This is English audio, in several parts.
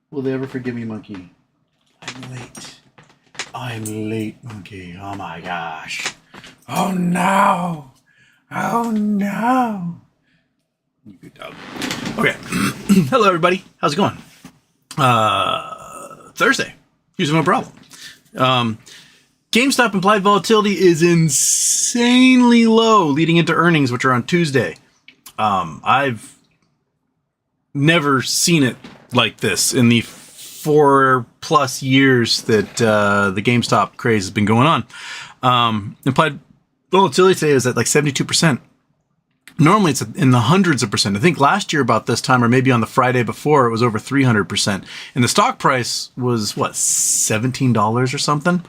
Will they ever forgive me, Monkey? I'm late, Monkey. Oh my gosh. Oh no. Oh no. You good dog. Okay. Hello, everybody. How's it going? Thursday. Here's no problem. GameStop implied volatility is insanely low leading into earnings, which are on Tuesday. I've never seen it like this in the 4+ years that the GameStop craze has been going on. Implied volatility today is at like 72%. Normally it's in the hundreds of percent. I think last year about this time, or maybe on the Friday before, it was over 300%. And the stock price was what, $17 or something?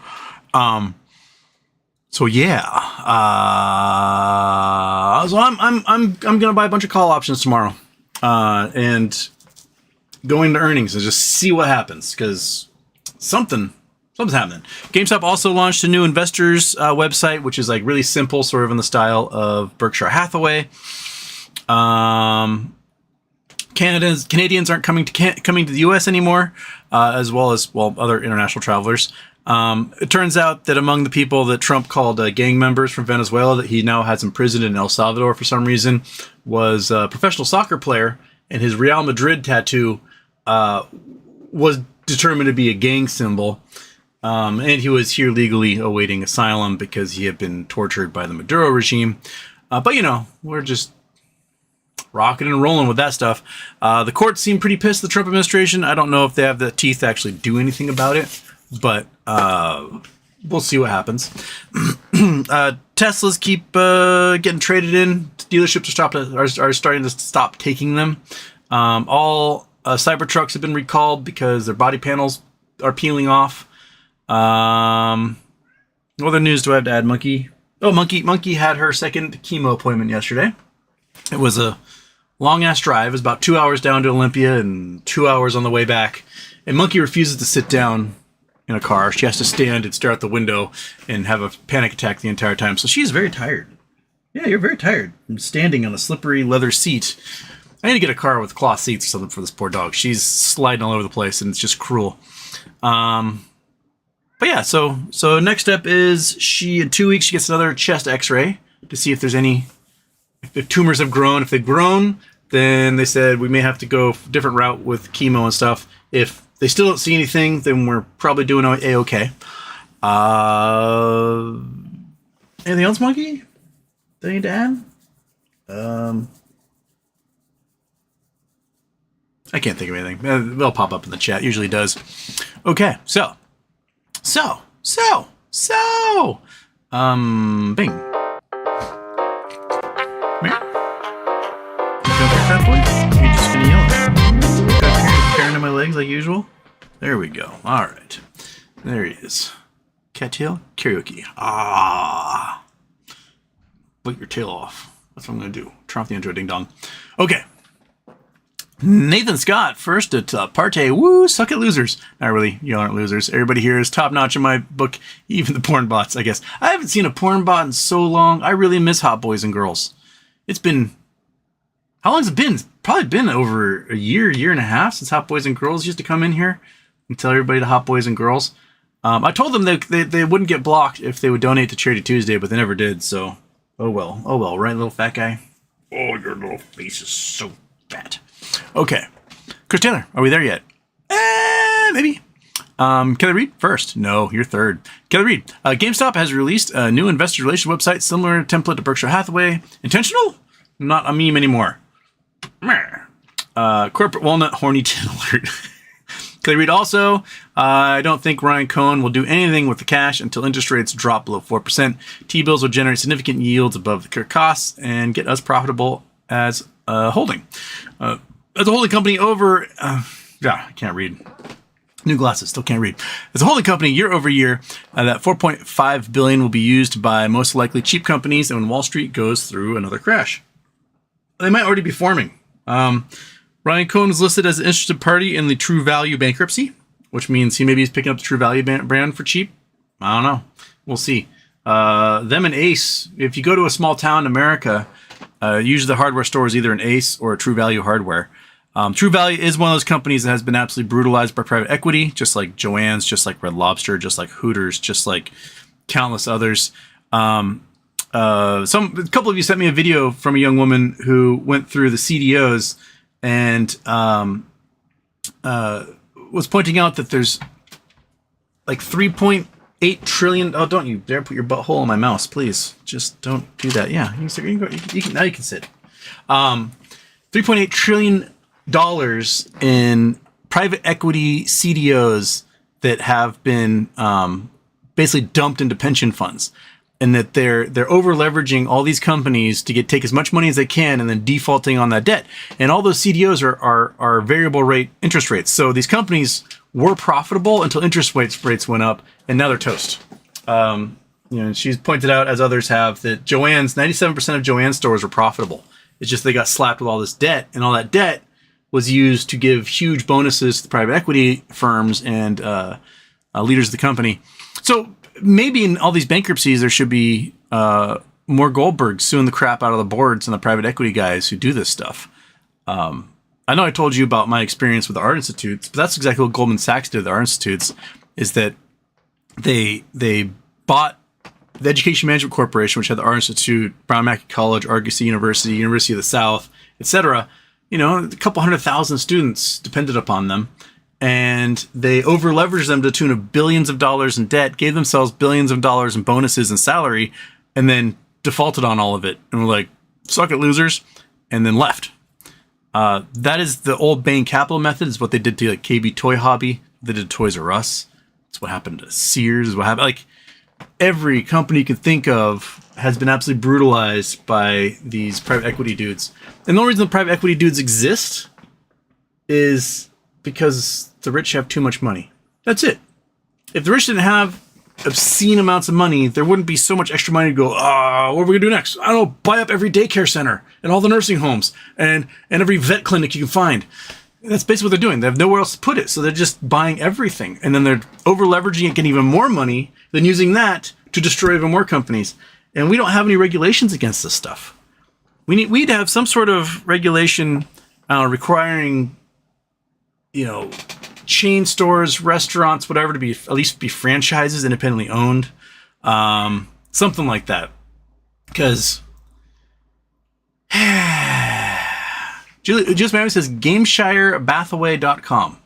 So yeah. So I'm gonna buy a bunch of call options tomorrow. And go into earnings and just see what happens, because something's happening. GameStop also launched a new investors website, which is like really simple, sort of in the style of Berkshire Hathaway. Canadians aren't coming to the U.S. anymore, as well as other international travelers. It turns out that among the people that Trump called gang members from Venezuela, that he now has imprisoned in El Salvador for some reason, was a professional soccer player, and his Real Madrid tattoo was determined to be a gang symbol. And he was here legally awaiting asylum because he had been tortured by the Maduro regime. But, we're just rocking and rolling with that stuff. The courts seem pretty pissed at the Trump administration. I don't know if they have the teeth to actually do anything about it, but we'll see what happens. Teslas keep getting traded in. Dealerships are starting to stop taking them. All cybertrucks have been recalled because their body panels are peeling off. What other news do I have to add, Monkey? Oh, Monkey had her second chemo appointment yesterday. It was a long-ass drive. It was about 2 hours down to Olympia and 2 hours on the way back. And Monkey refuses to sit down in a car. She has to stand and stare out the window and have a panic attack the entire time. So she's very tired. Yeah, you're very tired. I'm standing on a slippery leather seat. I need to get a car with cloth seats or something for this poor dog. She's sliding all over the place, and it's just cruel. But yeah, so next step is in 2 weeks, she gets another chest x-ray to see if there's if tumors have grown. If they've grown, then they said we may have to go a different route with chemo and stuff. If they still don't see anything, then we're probably doing A-okay. Anything else, Monkey? Do I need to add? I can't think of anything. They'll pop up in the chat. Usually does. Okay, so. Bing. Where? You don't get that voice? You're just gonna yell it. Tearing to my legs like usual? There we go. Alright. There he is. Cattail karaoke. Bite your tail off. That's what I'm gonna do. Turn off the intro, ding dong. Okay. Nathan Scott, first at Partey. Woo, suck it, losers. Not really, you aren't losers. Everybody here is top notch in my book, even the porn bots, I guess. I haven't seen a porn bot in so long. I really miss Hot Boys and Girls. It's been, how long has it been? It's probably been over a year and a half since Hot Boys and Girls used to come in here and tell everybody to Hot Boys and Girls. I told them they wouldn't get blocked if they would donate to Charity Tuesday, but they never did, so oh well, right, little fat guy? Oh, your little face is so fat. Okay. Chris Taylor, are we there yet? Maybe. Kelly Reed first. No, you're third. Kelly Reed. GameStop has released a new investor relations website, similar template to Berkshire Hathaway. Intentional? Not a meme anymore. Corporate walnut horny tin alert. Kelly Reed also, I don't think Ryan Cohen will do anything with the cash until interest rates drop below 4%. T-bills will generate significant yields above the current costs and get us profitable as a holding. As a holding company I can't read. New glasses, still can't read. As a holding company, year over year, that $4.5 billion will be used by most likely cheap companies, and when Wall Street goes through another crash, they might already be forming. Ryan Cohen is listed as an interested party in the True Value bankruptcy, which means maybe he's picking up the True Value brand for cheap. I don't know. We'll see. Them and Ace. If you go to a small town in America, usually the hardware store is either an Ace or a True Value hardware. True Value is one of those companies that has been absolutely brutalized by private equity, just like Joann's, just like Red Lobster, just like Hooters, just like countless others. A couple of you sent me a video from a young woman who went through the CDOs and was pointing out that there's like 3.8 trillion. Oh, don't you dare put your butthole on my mouse, please. Just don't do that. Yeah, you can now you can sit. 3.8 trillion dollars in private equity CDOs that have been basically dumped into pension funds, and that they're over leveraging all these companies to take as much money as they can and then defaulting on that debt. And all those CDOs are variable rate interest rates. So these companies were profitable until interest rates went up, and now they're toast. She's pointed out, as others have, that 97% of Joann's stores were profitable. It's just they got slapped with all this debt, and all that debt was used to give huge bonuses to the private equity firms and leaders of the company. So maybe in all these bankruptcies, there should be more Goldbergs suing the crap out of the boards and the private equity guys who do this stuff. I know I told you about my experience with the Art Institutes, but that's exactly what Goldman Sachs did with the Art Institutes, is that they bought the Education Management Corporation, which had the Art Institute, Brown Mackie College, Argosy University, University of the South, etc. A couple 100,000 students depended upon them. And they over-leveraged them to the tune of billions of dollars in debt, gave themselves billions of dollars in bonuses and salary, and then defaulted on all of it. And were like, suck it, losers, and then left. That is the old Bain Capital method. Is what they did to like KB Toy Hobby. They did Toys R Us. It's what happened to Sears. Is what happened. Like every company you can think of has been absolutely brutalized by these private equity dudes. And the only reason the private equity dudes exist is because the rich have too much money. That's it. If the rich didn't have obscene amounts of money, there wouldn't be so much extra money to go, what are we going to do next? I don't know, buy up every daycare center and all the nursing homes and every vet clinic you can find. That's basically what they're doing. They have nowhere else to put it, so they're just buying everything. And then they're over-leveraging it, getting even more money, then using that to destroy even more companies. And we don't have any regulations against this stuff. We'd have some sort of regulation requiring, chain stores, restaurants, whatever, to be at least be franchises, independently owned, something like that. Because Julius Mary says GameshireBathaway.com.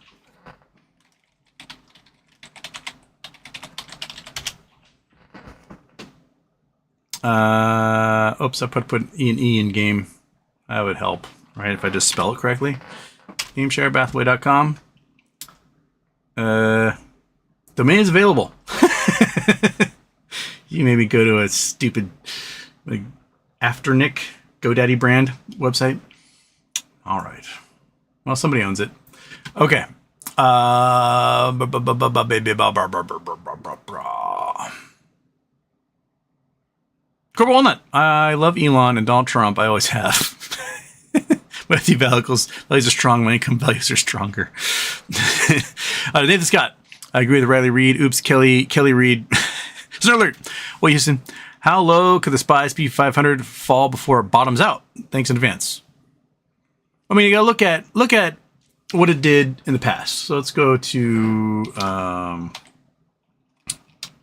Oops, I put E and E in game. That would help, right? If I just spell it correctly. GameshireBathaway.com. Domain is available. You maybe go to a stupid Afternick GoDaddy brand website. All right. Well, somebody owns it. Okay. Corporal Walnut. I love Elon and Donald Trump. I always have. But evangelicals values are strong when income values are stronger. Nathan Scott. I agree with Riley Reid. Oops, Kelly Reid. Snort alert. Well, Houston, how low could the SPY SP500 fall before it bottoms out? Thanks in advance. I mean, you gotta look at what it did in the past. So let's go to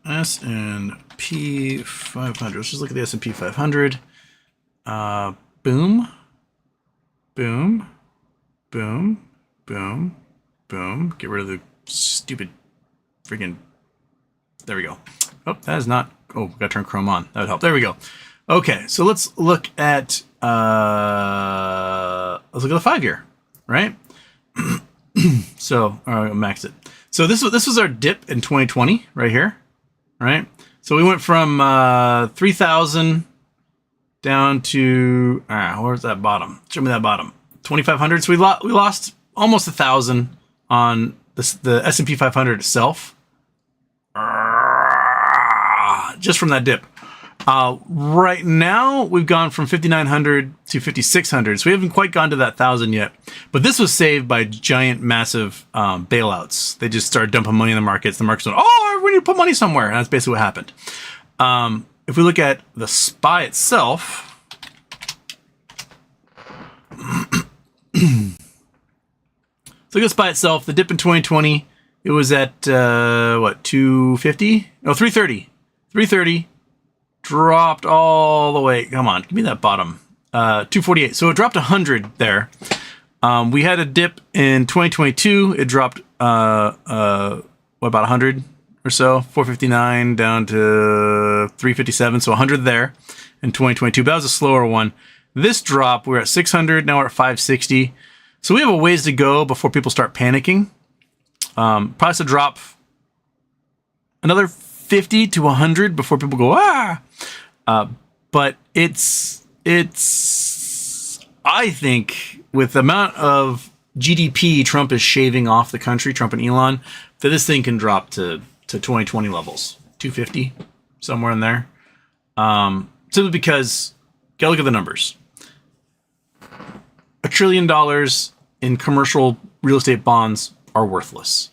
S&P 500. Let's just look at the S&P 500. Boom. Boom. Boom. Boom. Boom. Get rid of the stupid freaking. There we go. Oh, that is not. Oh, got to turn Chrome on. That would help. There we go. Okay, so let's look at the 5-year, right? So max it. So this was our dip in 2020 right here, right? So we went from 3,000 down to where's that bottom? Show me that bottom. 2,500. So we lost almost 1,000 on the S&P 500 itself, just from that dip. Right now, we've gone from 5,900 to 5,600. So we haven't quite gone to that 1,000 yet. But this was saved by giant, massive bailouts. They just started dumping money in the markets. The markets went, we need to put money somewhere. And that's basically what happened. If we look at the SPY itself, So just by itself, the dip in 2020, it was at, what, 250? No, 330. 330. Dropped all the way. Come on, give me that bottom. 248. So it dropped 100 there. We had a dip in 2022. It dropped, what, about 100 or so? 459 down to 357. So 100 there in 2022. But that was a slower one. This drop, we're at 600. Now we're at 560. So we have a ways to go before people start panicking. Probably to drop another 50 to 100 before people go, ah! But it's, I think, with the amount of GDP Trump is shaving off the country, Trump and Elon, that this thing can drop to 2020 levels, 250, somewhere in there. Simply because, gotta look at the numbers. $1 trillion in commercial real estate bonds are worthless.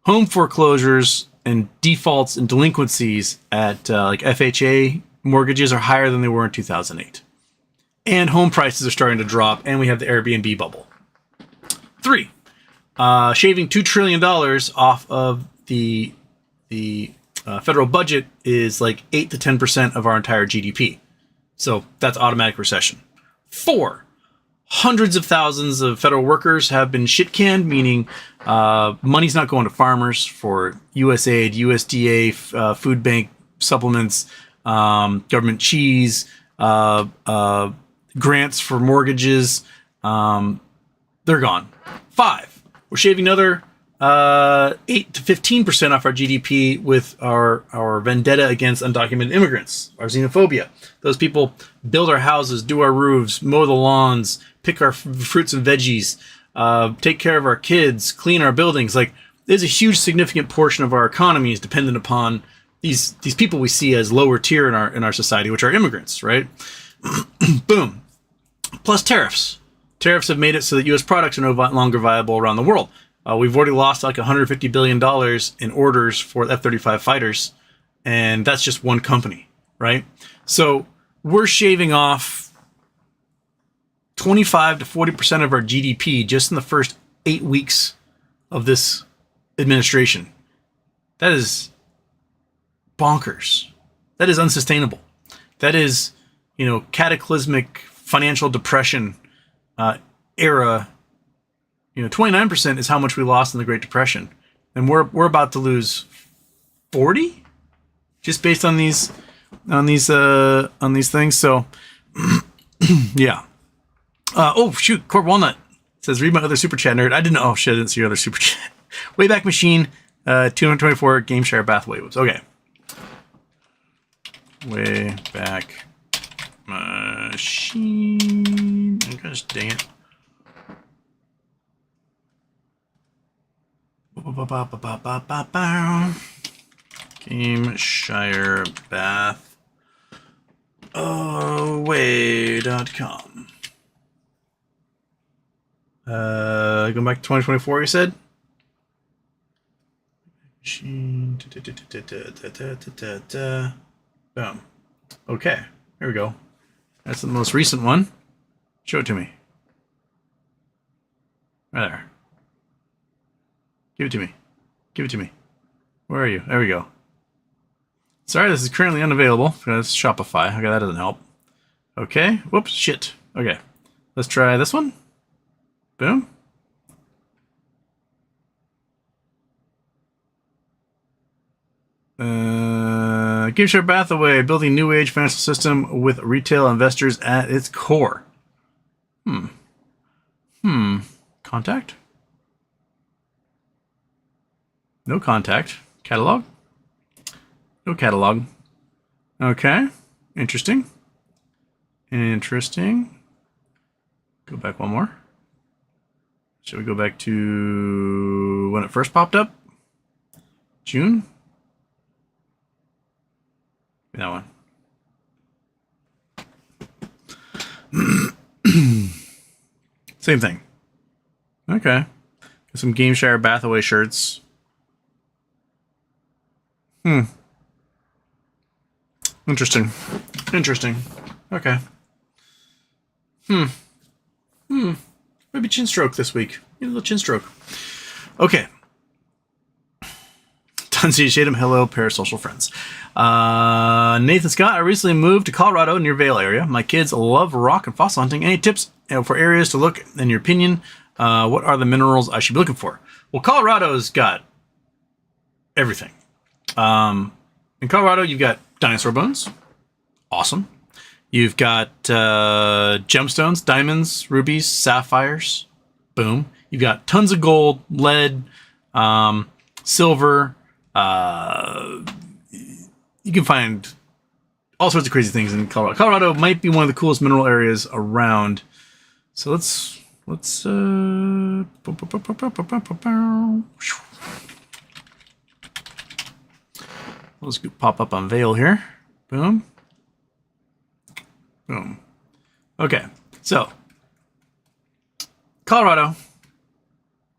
Home foreclosures and defaults and delinquencies at like FHA mortgages are higher than they were in 2008. And home prices are starting to drop, and we have the Airbnb bubble. 3, shaving $2 trillion off of the federal budget is like 8 to 10% of our entire GDP. So that's automatic recession. 4, hundreds of thousands of federal workers have been shit-canned, meaning money's not going to farmers for USAID, USDA, food bank supplements, government cheese, grants for mortgages. They're gone. 5, we're shaving another 8 to 15% off our GDP with our vendetta against undocumented immigrants, our xenophobia. Those people build our houses, do our roofs, mow the lawns, pick our fruits and veggies, take care of our kids, clean our buildings. Like, there's a huge significant portion of our economy is dependent upon these people we see as lower tier in our society, which are immigrants, right? Boom. Plus tariffs. Tariffs have made it so that U.S. products are no longer viable around the world. We've already lost like $150 billion in orders for F-35 fighters, and that's just one company, right? So we're shaving off 25 to 40% of our GDP just in the first 8 weeks of this administration. That is bonkers. That is unsustainable. That is, cataclysmic financial depression era. 29% is how much we lost in the Great Depression, and we're about to lose 40 just based on these things. So yeah. Oh shoot, Corp Walnut says, read my other super chat, nerd. I didn't know. Oh shit, I didn't see your other super chat. Wayback Machine, 224 Game Share Bath Waves. Okay. Wayback Machine. Oh, gosh dang it. Game Shire Bath away.com. Going back to 2024, you said? Boom. Okay, here we go. That's the most recent one. Show it to me. Right there. Give it to me. Give it to me. Where are you? There we go. Sorry, this is currently unavailable because it's Shopify. Okay, that doesn't help. Okay. Whoops. Shit. Okay. Let's try this one. Boom. Game Share Bathaway, building new age financial system with retail investors at its core. Contact? No contact. Catalog? No catalog. Okay. Interesting. Interesting. Go back one more. Should we go back to when it first popped up? June? That one. Same thing. Okay. Got some Game Share Bathaway shirts. Interesting. Interesting. Okay. Maybe chin stroke this week. a little chin stroke. Okay. Tunsi Shadem, hello, parasocial friends. Nathan Scott, I recently moved to Colorado near Vail area. My kids love rock and fossil hunting. Any tips for areas to look, in your opinion? What are the minerals I should be looking for? Well, Colorado's got everything. In Colorado, you've got dinosaur bones. Awesome. You've got gemstones, diamonds, rubies, sapphires. Boom. You've got tons of gold, lead, silver. You can find all sorts of crazy things in Colorado. Colorado might be one of the coolest mineral areas around. So let's pop up on Vail here. Boom. Boom. Okay. So Colorado,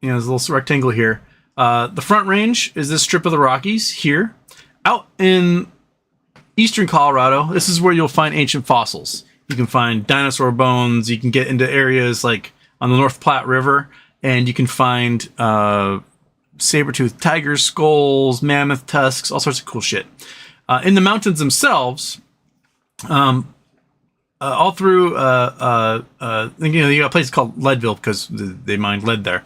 there's a little rectangle here. The Front Range is this strip of the Rockies here. Out in eastern Colorado, this is where you'll find ancient fossils. You can find dinosaur bones. You can get into areas like on the North Platte River, and you can find saber-toothed tiger skulls, mammoth tusks, all sorts of cool shit. In the mountains themselves, all through, you got places called Leadville because they mine lead there.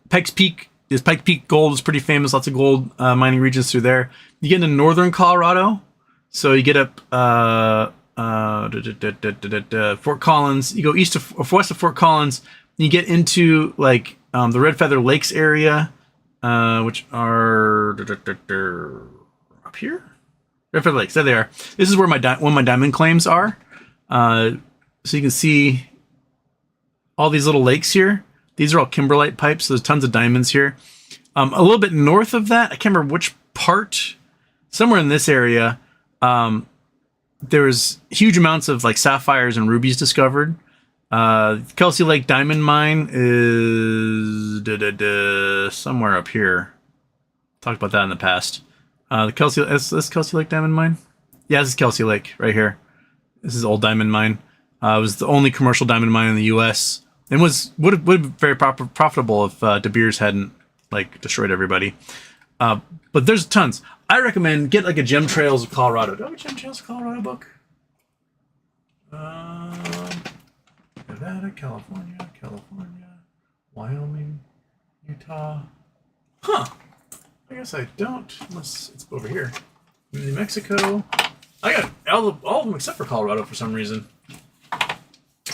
Pikes Peak Gold is pretty famous. Lots of gold mining regions through there. You get into northern Colorado, so you get up Fort Collins. You go west of Fort Collins. And you get into like the Red Feather Lakes area, which are up here. Red Feather Lakes. There they are. This is where one of my diamond claims are. So you can see all these little lakes here. These are all kimberlite pipes. So there's tons of diamonds here. A little bit north of that, I can't remember which part. Somewhere in this area, there was huge amounts of like sapphires and rubies discovered. Kelsey Lake Diamond Mine is somewhere up here. Talked about that in the past. Is this Kelsey Lake Diamond Mine? Yeah, this is Kelsey Lake right here. This is Old Diamond Mine. It was the only commercial diamond mine in the U.S. and would have been very profitable if De Beers hadn't like destroyed everybody. But there's tons. I recommend get like a Gem Trails of Colorado. Do I have a Gem Trails of Colorado book? Nevada, California, Wyoming, Utah. Huh. I guess I don't, unless it's over here. New Mexico. I got all of them except for Colorado for some reason.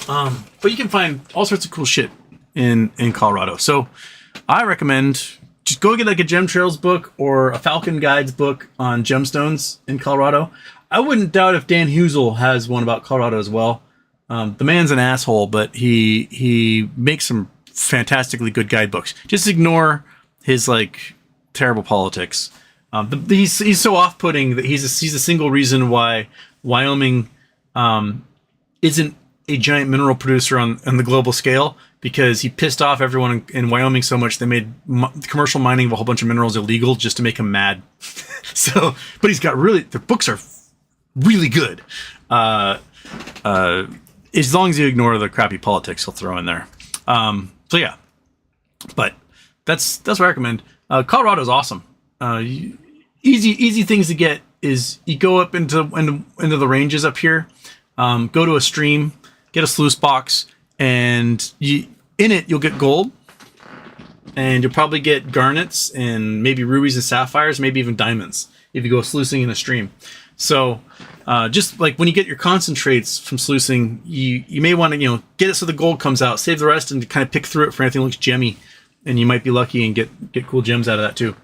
But you can find all sorts of cool shit in Colorado. So I recommend just go get like a Gem Trails book or a Falcon Guides book on gemstones in Colorado. I wouldn't doubt if Dan Husel has one about Colorado as well. The man's an asshole, but he makes some fantastically good guidebooks. Just ignore his like terrible politics. He's so off-putting that he's a single reason why Wyoming isn't a giant mineral producer on the global scale, because he pissed off everyone in Wyoming so much they made commercial mining of a whole bunch of minerals illegal just to make him mad. So, but he's got the books are really good. As long as you ignore the crappy politics he'll throw in there. So yeah, but that's what I recommend. Colorado's awesome. Easy things to get is you go up into the ranges up here, go to a stream, get a sluice box, and you'll get gold, and you'll probably get garnets and maybe rubies and sapphires, maybe even diamonds if you go sluicing in a stream. So just like when you get your concentrates from sluicing, you may want to get it so the gold comes out, save the rest, and kind of pick through it for anything that looks gemmy, and you might be lucky and get cool gems out of that too.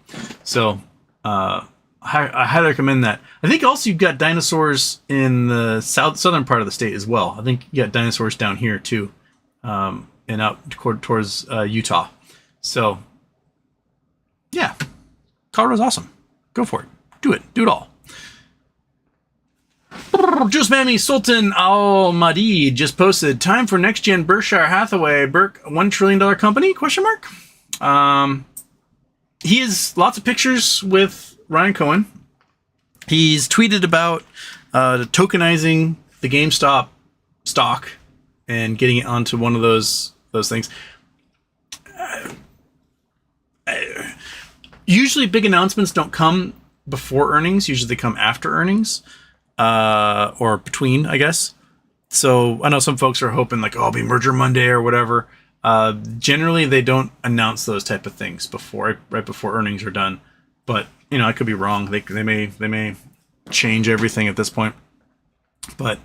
So I highly recommend that. I think also you've got dinosaurs in the southern part of the state as well. I think you got dinosaurs down here too, and out towards Utah. So yeah, Colorado's awesome. Go for it. Do it. Do it all. Juice Mammy Sultan Al Mahdi just posted, time for next gen Berkshire Hathaway Burke $1 trillion company? ? He has lots of pictures with Ryan Cohen. He's tweeted about tokenizing the GameStop stock and getting it onto one of those things. Usually big announcements don't come before earnings. Usually they come after earnings, or between, I guess. So I know some folks are hoping like, oh, it'll be Merger Monday or whatever. Generally they don't announce those type of things right before earnings are done. But you know, I could be wrong. They may change everything at this point. But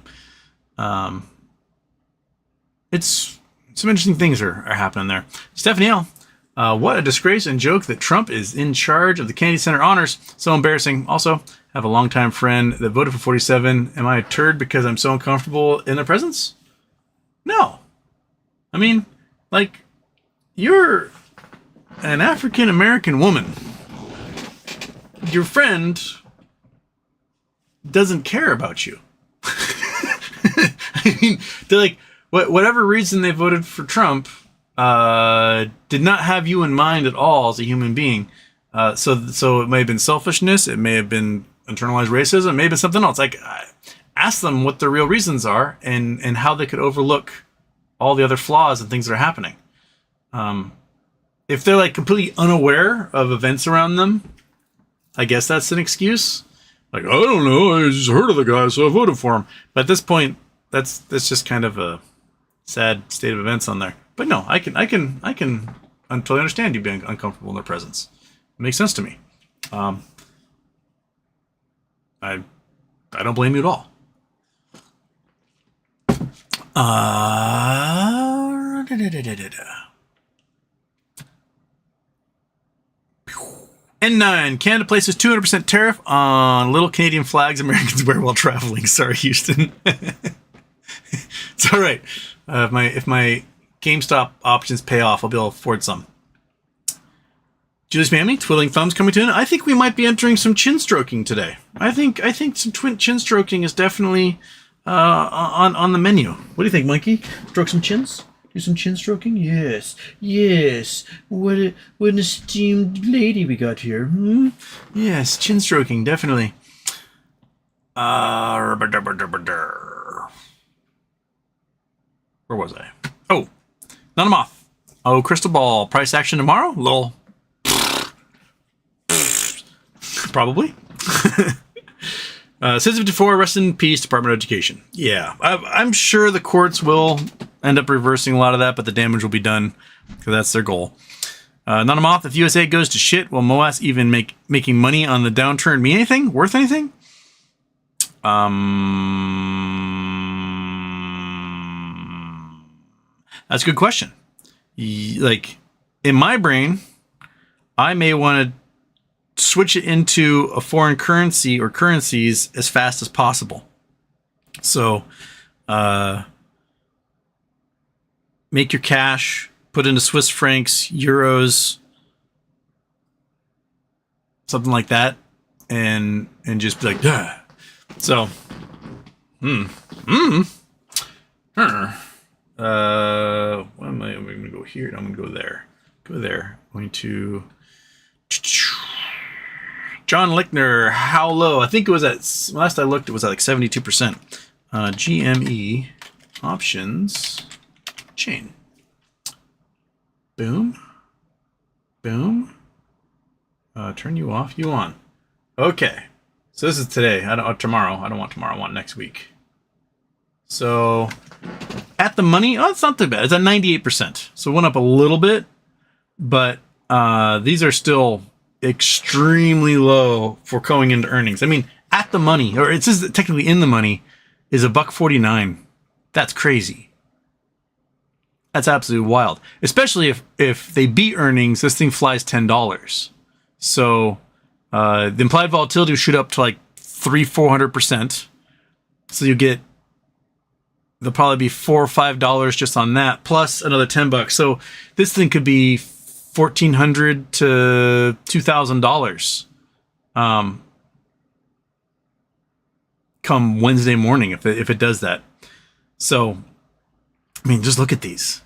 it's some interesting things are happening there. Stephanie L. What a disgrace and joke that Trump is in charge of the Kennedy Center honors. So embarrassing. Also, have a longtime friend that voted for 47. Am I a turd because I'm so uncomfortable in their presence? No. I mean, like, you're an African American woman. Your friend doesn't care about you. I mean, they're like, whatever reason they voted for Trump, did not have you in mind at all as a human being. So it may have been selfishness. It may have been internalized racism. It may have been something else. Like, ask them what the real reasons are and how they could overlook all the other flaws and things that are happening. If they're like completely unaware of events around them, I guess that's an excuse. Like, I don't know, I just heard of the guy, so I voted for him. But at this point, that's just kind of a sad state of events on there. But no, I can totally understand you being uncomfortable in their presence. It makes sense to me. I don't blame you at all. N9, Canada places 200% tariff on little Canadian flags Americans wear while traveling. Sorry, Houston. It's all right. If my GameStop options pay off, I'll be able to afford some. Julius Mammy, twiddling thumbs coming to an end. I think we might be entering some chin stroking today. I think some chin stroking is definitely on the menu. What do you think, Mikey? Stroke some chins? Do some chin stroking? Yes. What an esteemed lady we got here. Yes, chin stroking, definitely. Where was I? Oh, none of them off. Oh, crystal ball. Price action tomorrow? Lol. Probably. Citizen 54, rest in peace, Department of Education. Yeah, I'm sure the courts will end up reversing a lot of that, but the damage will be done because that's their goal. None of them off. If USA goes to shit, will MOAS even making money on the downturn mean anything? Worth anything? That's a good question. Like, in my brain, I may want to switch it into a foreign currency or currencies as fast as possible. So, make your cash, put into Swiss francs, euros, something like that, and just be like, yeah. So, what am I going to go here? I'm going to go there. Go there. I'm going to John Lichtner. How low? I think it was at, last I looked, it was at like 72%. GME options chain. Boom. Boom. Turn you off, you on. Okay. So this is today. Tomorrow. I don't want tomorrow. I want next week. So at the money, it's not too bad. It's at 98%. So it went up a little bit, but these are still extremely low for going into earnings. I mean, at the money, or it says technically in the money, is $1.49. That's crazy. That's absolutely wild. Especially if they beat earnings, this thing flies $10. So the implied volatility will shoot up to like 400%. So you get, there'll probably be $4 or $5 just on that, plus another $10. So this thing could be $1,400 to $2,000 come Wednesday morning if it does that. So, I mean, just look at these.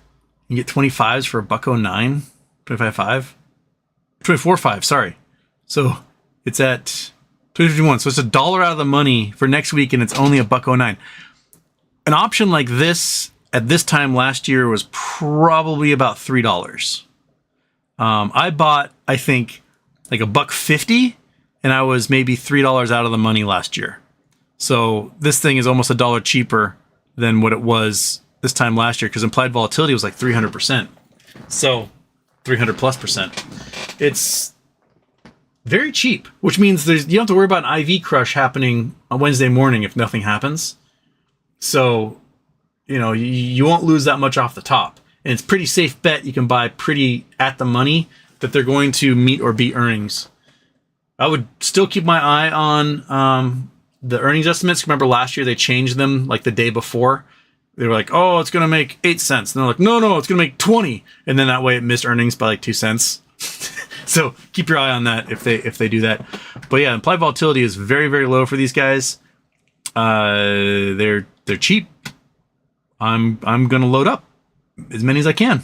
You get 25s for $1.09, 25.5, 24.5. Sorry. So it's at 251. So it's $1 out of the money for next week, and it's only $1.09. An option like this at this time last year was probably about $3. I bought, I think, like $1.50, and I was maybe $3 out of the money last year. So this thing is almost $1 cheaper than what it was this time last year, because implied volatility was like 300%. So 300 plus percent. It's very cheap, which means you don't have to worry about an IV crush happening on Wednesday morning if nothing happens. So, you won't lose that much off the top. And it's pretty safe bet you can buy pretty at the money that they're going to meet or beat earnings. I would still keep my eye on the earnings estimates. Remember last year they changed them like the day before. They were like, oh, it's going to make 8 cents. And they're like, no, it's going to make 20. And then that way it missed earnings by like 2 cents. So keep your eye on that if they do that. But yeah, implied volatility is very, very low for these guys. They're cheap. I'm going to load up as many as I can.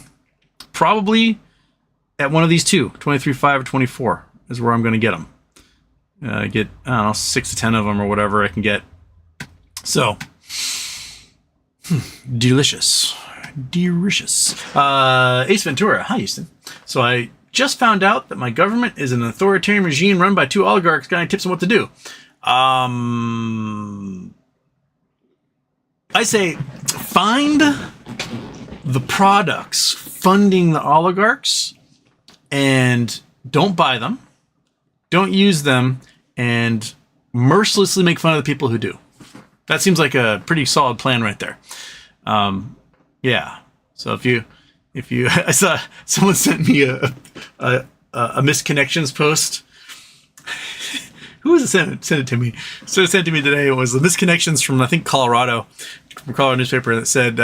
Probably at one of these two, 23.5 or 24 is where I'm going to get them. Get, I don't know, 6 to 10 of them or whatever I can get. So, delicious. Ace Ventura. Hi, Houston. So I just found out that my government is an authoritarian regime run by 2 oligarchs. Got any tips on what to do? I say find the products funding the oligarchs and don't buy them. Don't use them, and mercilessly make fun of the people who do. That seems like a pretty solid plan right there. Yeah. So if you, I saw someone sent me a misconnections post. Who was it sent it to me? So it sent to me today. It was the misconnections from, I think, Colorado, from Colorado newspaper, that said,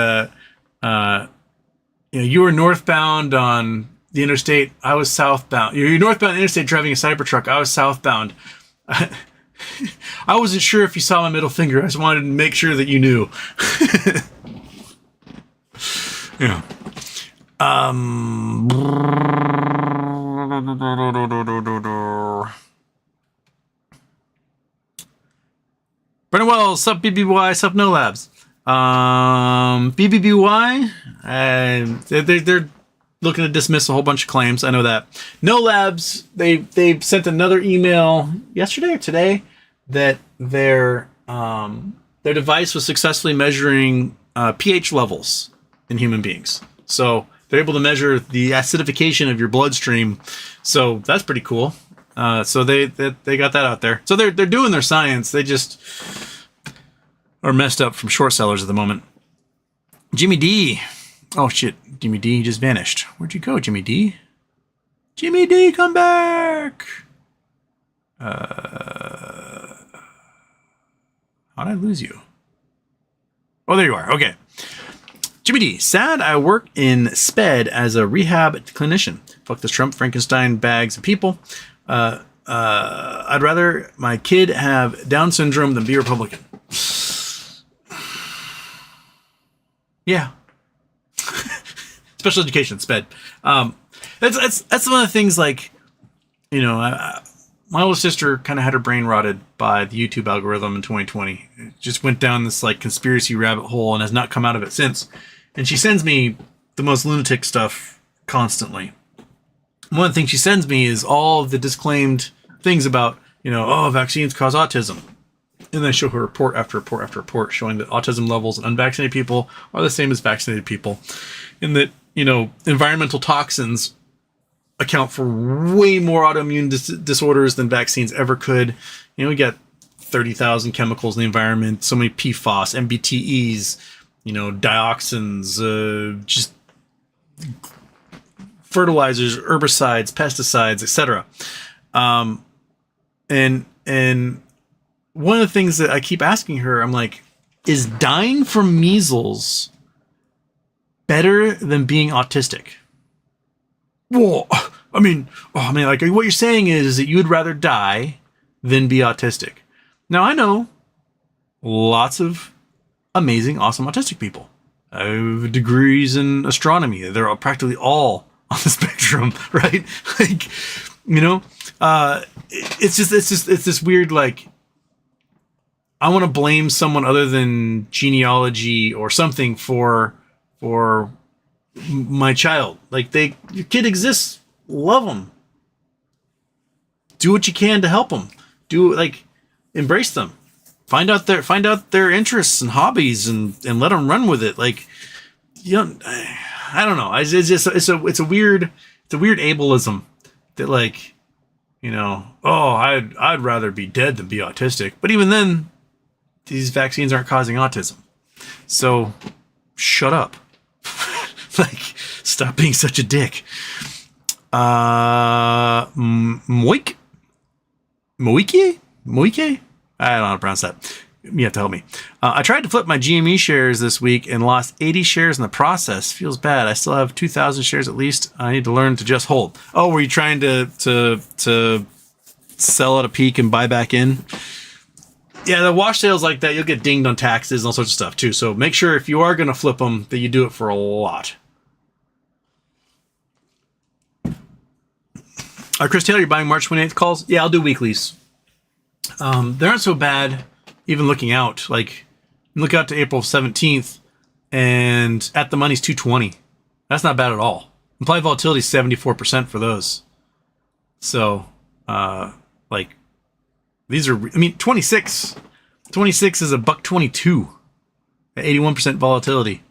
you were northbound on the interstate. I was southbound. You're northbound interstate driving a cybertruck. I was southbound. I wasn't sure if you saw my middle finger. I just wanted to make sure that you knew. Yeah. Brennan Wells, sup BBY, sup No Labs. BBBY, they're looking to dismiss a whole bunch of claims. I know that. No Labs, they sent another email yesterday or today that their device was successfully measuring pH levels in human beings. So they're able to measure the acidification of your bloodstream. So that's pretty cool. So they got that out there. So they're doing their science. They just are messed up from short sellers at the moment. Jimmy D. Oh shit, Jimmy D just vanished. Where'd you go, Jimmy D? Jimmy D, come back! How'd I lose you? Oh, there you are. Okay. Jimmy D. Sad I work in SPED as a rehab clinician. Fuck this Trump, Frankenstein, bags of people. I'd rather my kid have Down syndrome than be Republican. Yeah. Special education, SPED. That's one of the things, like, my older sister kind of had her brain rotted by the YouTube algorithm in 2020. It just went down this like conspiracy rabbit hole and has not come out of it since. And she sends me the most lunatic stuff constantly. One of the things she sends me is all of the disclaimed things about, vaccines cause autism. And then I show her report after report after report showing that autism levels in unvaccinated people are the same as vaccinated people. And that, environmental toxins account for way more autoimmune disorders than vaccines ever could. We got 30,000 chemicals in the environment, so many PFAS, MBTEs, dioxins, just fertilizers, herbicides, pesticides, etc. And one of the things that I keep asking her, I'm like, is dying from measles better than being autistic? Well, like what you're saying is that you would rather die than be autistic. Now, I know lots of amazing, awesome autistic people. I have degrees in astronomy. They're practically all on the spectrum, right? Like, it's this weird, like, I want to blame someone other than genealogy or something for my child. Like, your kid exists love them. Do what you can to help them. Embrace them. Find out their interests and hobbies and let them run with it. Like, you know, I don't know. It's a weird ableism that, like, you know, oh, I'd rather be dead than be autistic. But even then, these vaccines aren't causing autism. So shut up. Like, stop being such a dick. Moike? I don't know how to pronounce that. You have to help me. I tried to flip my GME shares this week and lost 80 shares in the process. Feels bad. I still have 2,000 shares at least. I need to learn to just hold. Oh, were you trying to sell at a peak and buy back in? Yeah, the wash sales like that, you'll get dinged on taxes and all sorts of stuff too. So make sure if you are going to flip them that you do it for a lot. Chris Taylor, you're buying March 28th calls? Yeah, I'll do weeklies. They aren't so bad. Even looking out, like, look out to April 17th, and at the money's 220. That's not bad at all. Implied volatility is 74% for those. So, like, these are, I mean, 26 is a $1.22 at 81% volatility.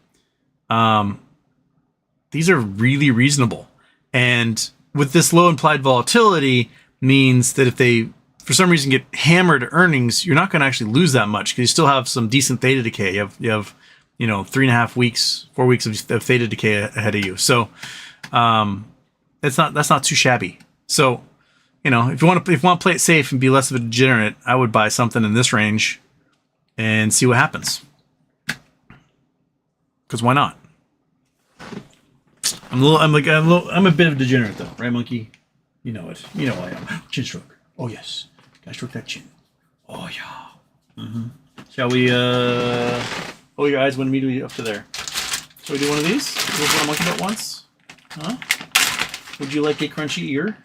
These are really reasonable. And with this low implied volatility means that if they, for some reason, get hammered earnings, you're not going to actually lose that much because you still have some decent theta decay. You have 3.5 weeks, 4 weeks of theta decay ahead of you. So that's not too shabby. So, you know, if you want to play it safe and be less of a degenerate, I would buy something in this range and see what happens. Because why not? I'm a bit of a degenerate though, right, Monkey? You know it. You know I am. Chin stroke. Oh yes. Gotta stroke that chin. Oh yeah. Mm-hmm. Shall we oh, your eyes went immediately up to there. Shall we do one of these? You want a monkey nut once? Huh? Would you like a crunchy ear?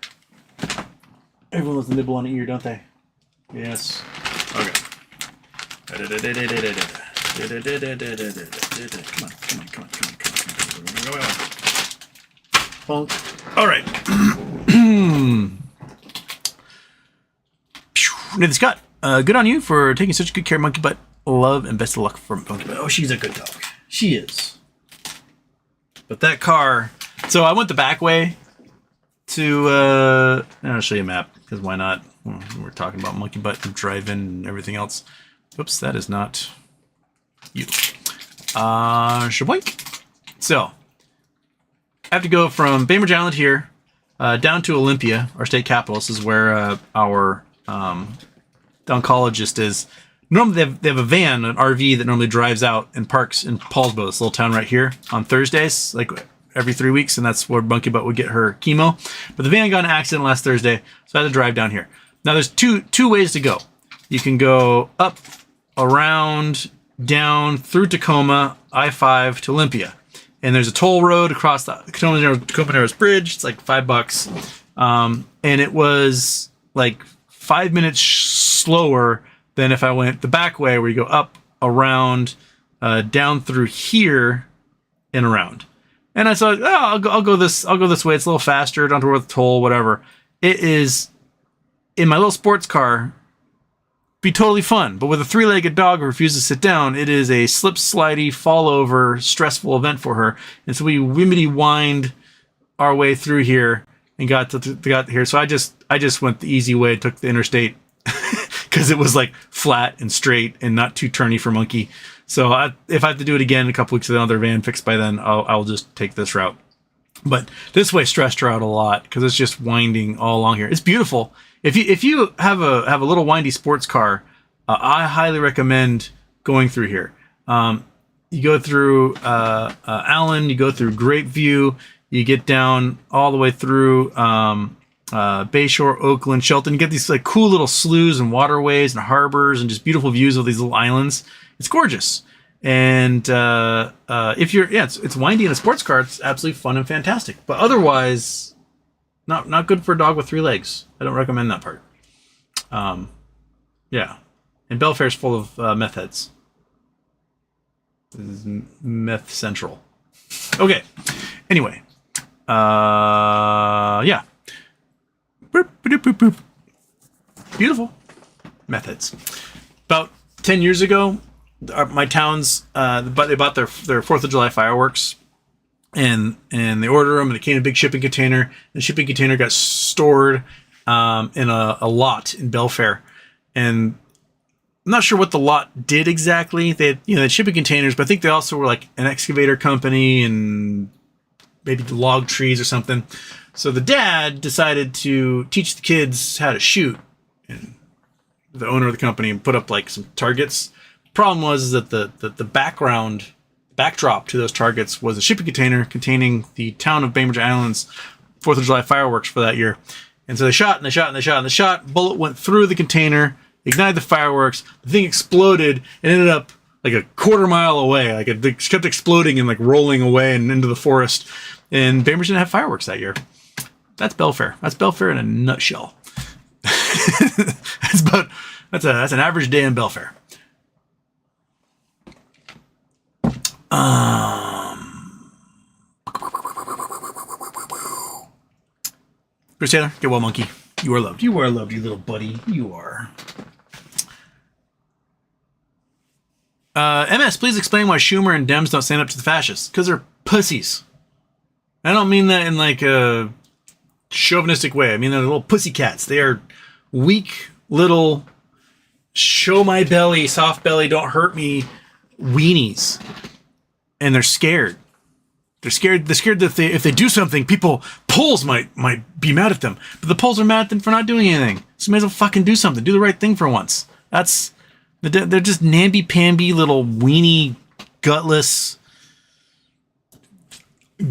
Everyone loves to nibble on an ear, don't they? Yes. Okay. Come on. Bonk. All right. Nathan Scott, good on you for taking such good care of Monkey Butt. Love and best of luck for Monkey Butt. Oh, she's a good dog. She is. But that car... So I went the back way to... I'll show you a map, because why not? We're talking about Monkey Butt and driving and everything else. Oops, that is not you. Shaboink. So, I have to go from Bainbridge Island here down to Olympia, our state capital. This is where our oncologist is. Normally they have a van, an RV that normally drives out and parks in Paulsbo, this little town right here, on Thursdays, like every 3 weeks, and that's where Monkey Butt would get her chemo. But the van got in an accident last Thursday, so I had to drive down here. Now there's two ways to go. You can go up, around, down, through Tacoma, I-5 to Olympia. And there's a toll road across the Tacoma Narrows Bridge. It's like $5. And it was like 5 minutes slower than if I went the back way, where you go up, around, down through here, and around. And I thought, oh, I'll go this way. It's a little faster. Don't have to worry with the toll, whatever. It is, in my little sports car, be totally fun. But with a 3-legged dog who refuses to sit down, it is a slip, slidey, fall over, stressful event for her. And so we wind our way through here and got here. So I just went the easy way, took the interstate because it was like flat and straight and not too turny for Monkey. So if I have to do it again in a couple weeks with another van fixed by then, I'll just take this route. But this way stressed her out a lot because it's just winding all along here. It's beautiful. If you have a little windy sports car, I highly recommend going through here. You go through Allen, you go through Grapeview, you get down all the way through Bayshore, Oakland, Shelton. You get these like cool little sloughs and waterways and harbors and just beautiful views of these little islands. It's gorgeous. And if you're, it's windy in a sports car. It's absolutely fun and fantastic. But otherwise, not good for a dog with 3 legs. I don't recommend that part. Yeah. And Belfair's full of meth heads. This is meth central. Okay. Anyway. Yeah. Boop, boop, boop, boop. Beautiful methods. About 10 years ago, my towns, they bought their 4th of July fireworks, and they ordered them, and it came in a big shipping container. The shipping container got stored in a lot in Belfair, and I'm not sure what the lot did exactly. They had shipping containers, but I think they also were like an excavator company and maybe the log trees or something. So the dad decided to teach the kids how to shoot, and the owner of the company put up like some targets. Problem was that the backdrop to those targets was a shipping container containing the town of Bainbridge Island's 4th of July fireworks for that year. And so they shot and they shot and they shot and they shot. Bullet went through the container, ignited the fireworks. The thing exploded and ended up like a quarter mile away. Like it kept exploding and like rolling away and into the forest. And Bainbridge didn't have fireworks that year. That's Belfair. That's Belfair in a nutshell. That's an average day in Belfair. Chris Taylor, get well, monkey. You are loved. You are loved, you little buddy. You are. MS, please explain why Schumer and Dems don't stand up to the fascists. Because they're pussies. I don't mean that in like a chauvinistic way. I mean they're little pussycats. They are weak little show my belly, soft belly, don't hurt me weenies. And they're scared. They're scared that if they do something, polls might be mad at them. But the polls are mad at them for not doing anything. So may as well fucking do something. Do the right thing for once. They're just namby-pamby little weenie, gutless,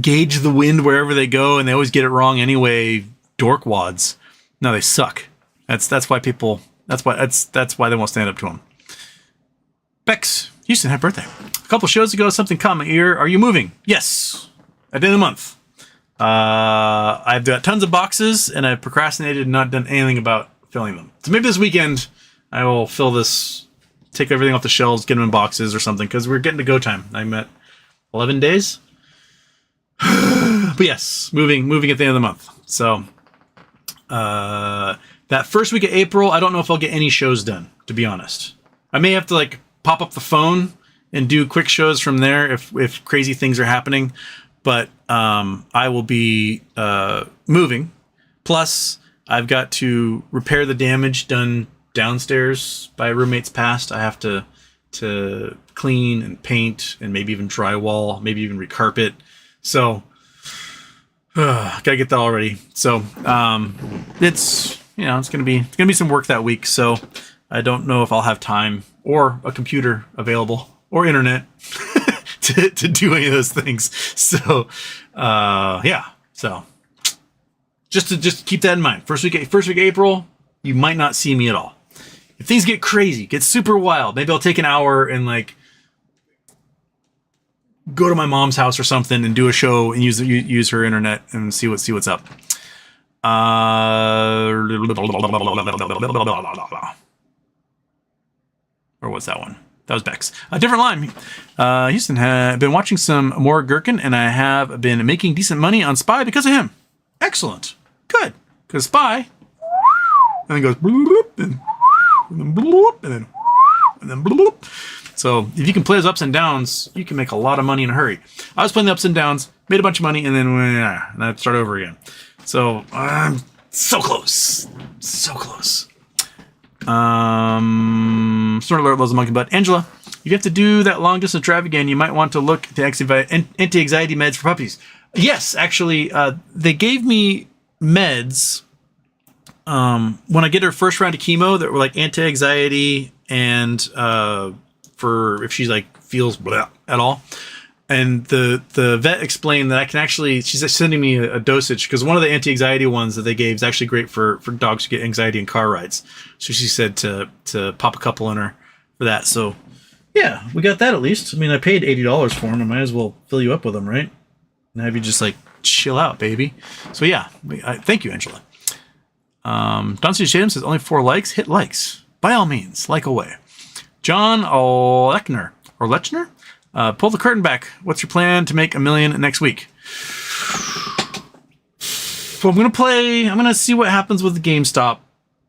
gauge the wind wherever they go, and they always get it wrong anyway. Dorkwads. No, they suck. That's why they won't stand up to them. Bex, Houston, happy birthday. A couple shows ago, something caught my ear. Are you moving? Yes. At the end of the month. I've got tons of boxes, and I've procrastinated and not done anything about filling them. So maybe this weekend I will fill this, take everything off the shelves, get them in boxes or something, because we're getting to go time. I'm at 11 days. But yes, moving at the end of the month. So that first week of April, I don't know if I'll get any shows done, to be honest. I may have to like pop up the phone and do quick shows from there if crazy things are happening. But I will be moving. Plus, I've got to repair the damage done downstairs by roommates past. I have to clean and paint and maybe even drywall, maybe even recarpet. So gotta get that all ready. So it's gonna be some work that week. So I don't know if I'll have time or a computer available or internet to do any of those things. So yeah. So just keep that in mind. First week of April, you might not see me at all. If things get crazy, get super wild, maybe I'll take an hour and like go to my mom's house or something and do a show and use her internet and see what's up. Or what's that one? That was Bex. A different line. Houston, have been watching some more Gherkin, and I have been making decent money on Spy because of him. Excellent. Good. Because Spy, and then goes bloop, and then bloop, and then bloop. So if you can play those ups and downs, you can make a lot of money in a hurry. I was playing the ups and downs, made a bunch of money, and then and I'd start over again. So I'm so close. So close. Snort alert, loves a monkey butt. Angela, if you have to do that long distance drive again, you might want to look at the anti-anxiety meds for puppies. Yes, actually, they gave me meds when I get her first round of chemo that were like anti-anxiety and for if she like feels blah at all. And the vet explained that I can actually, she's sending me a dosage because one of the anti-anxiety ones that they gave is actually great for dogs who get anxiety in car rides. So she said to pop a couple in her for that. So yeah, we got that at least. I mean, I paid $80 for them. I might as well fill you up with them, right? And have you just like chill out, baby. So yeah, thank you, Angela. Don C. Shadem says only 4 likes. Hit likes. By all means, like away. John Lechner. Pull the curtain back. What's your plan to make $1 million next week? I'm gonna see what happens with the GameStop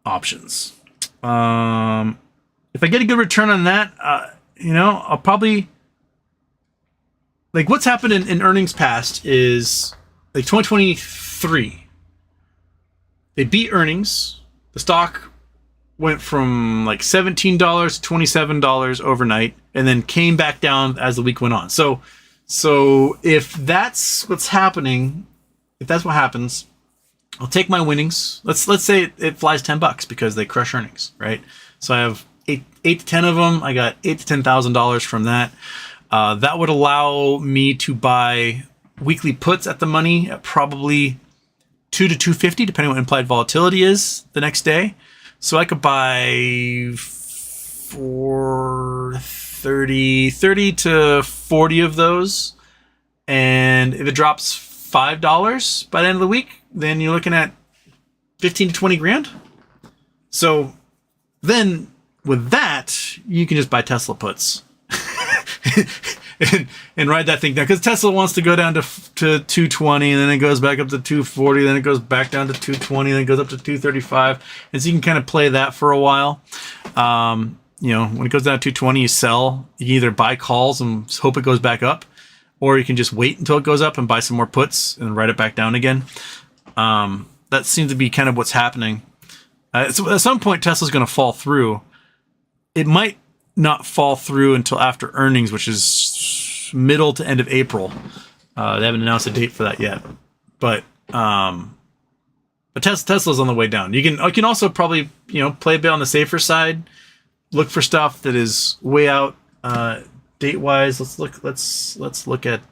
options. If I get a good return on that, I'll probably, like, what's happened in earnings past is, like, 2023, they beat earnings. The stock went from like $17 to $27 overnight, and then came back down as the week went on. So if that's what's happening, if that's what happens, I'll take my winnings. Let's say it flies $10 because they crush earnings, right? So I have eight to 10 of them. I got $8,000 to $10,000 from that. That would allow me to buy weekly puts at the money at probably 2 to 250, depending on what implied volatility is the next day. So I could buy 30 to 40 of those. And if it drops $5 by the end of the week, then you're looking at 15 to 20 grand. So then with that, you can just buy Tesla puts and ride that thing down, because Tesla wants to go down to 220, and then it goes back up to 240, then it goes back down to 220, then it goes up to 235, and so you can kind of play that for a while. When it goes down to 220, you sell. You can either buy calls and hope it goes back up, or you can just wait until it goes up and buy some more puts and ride it back down again. That seems to be kind of what's happening. So at some point, Tesla's going to fall through. It might not fall through until after earnings, which is middle to end of April. They haven't announced a date for that yet, but Tesla's on the way down. You can also probably play a bit on the safer side, look for stuff that is way out date wise. Let's look at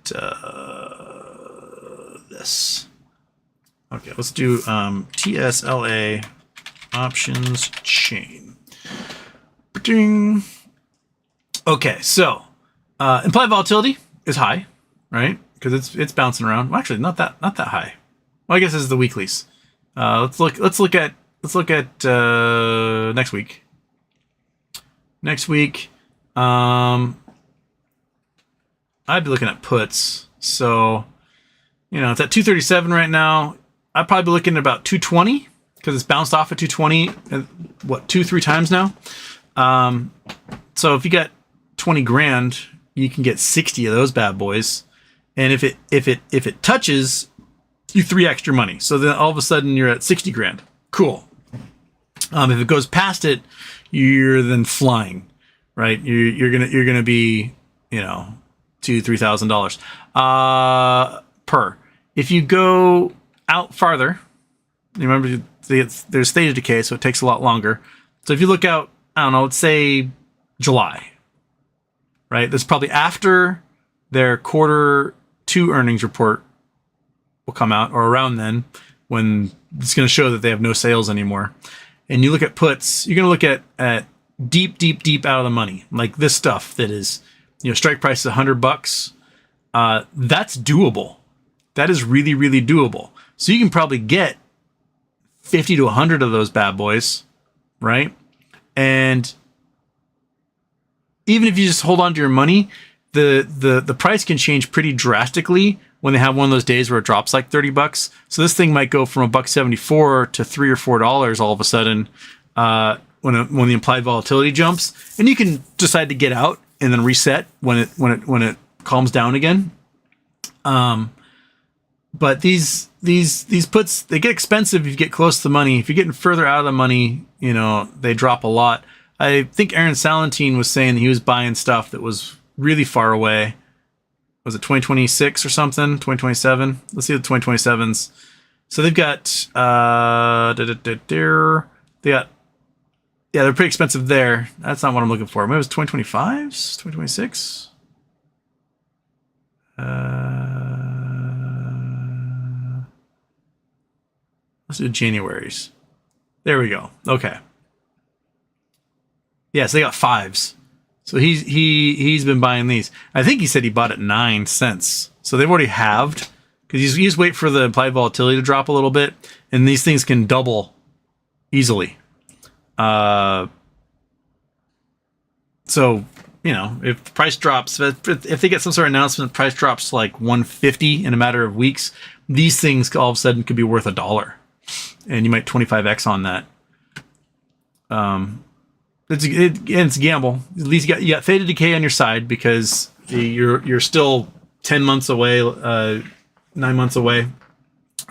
this. Okay, let's do TSLA options chain. Ding. Okay, so implied volatility is high, right? Because it's bouncing around. Well, actually, not that high. Well, I guess this is the weeklies. Let's look at next week. Next week, I'd be looking at puts. So, it's at 237 right now. I'd probably be looking at about 220 because it's bounced off at 220 2-3 times now. So if you got 20 grand, you can get 60 of those bad boys. And if it touches, you 3x your money. So then all of a sudden you're at 60 grand. Cool. If it goes past it, you're then flying, right? You're gonna be, $2,000-$3,000 per. If you go out farther, remember there's stage of decay, so it takes a lot longer. So if you look out, I don't know, let's say July, right? That's probably after their quarter 2 earnings report will come out, or around then, when it's going to show that they have no sales anymore. And you look at puts, you're going to look at deep out of the money, like this stuff that is, strike price is $100. That's doable. That is really, really doable. So you can probably get 50 to 100 of those bad boys, right? And even if you just hold on to your money, the price can change pretty drastically when they have one of those days where it drops like $30. So this thing might go from $1.74 to $3 or $4 all of a sudden when the implied volatility jumps, and you can decide to get out and then reset when it calms down again. But these puts, they get expensive if you get close to the money. If you're getting further out of the money, they drop a lot. I think Aaron Salentine was saying that he was buying stuff that was really far away. Was it 2026 or something? 2027? Let's see the 2027s. So they've got they're pretty expensive there. That's not what I'm looking for. Maybe it was 2025s, 2026. Let's do January's. There we go. Okay. Yeah, so they got 5s. So he's been buying these. I think he said he bought at 9 cents. So they've already halved, because you just wait for the implied volatility to drop a little bit, and these things can double easily. So you know, if the price drops, if they get some sort of announcement, the price drops to like 150 in a matter of weeks, these things all of a sudden could be worth $1, and you might 25x on that. It's a gamble. At least you got faded decay on your side because you're still 10 months away, 9 months away.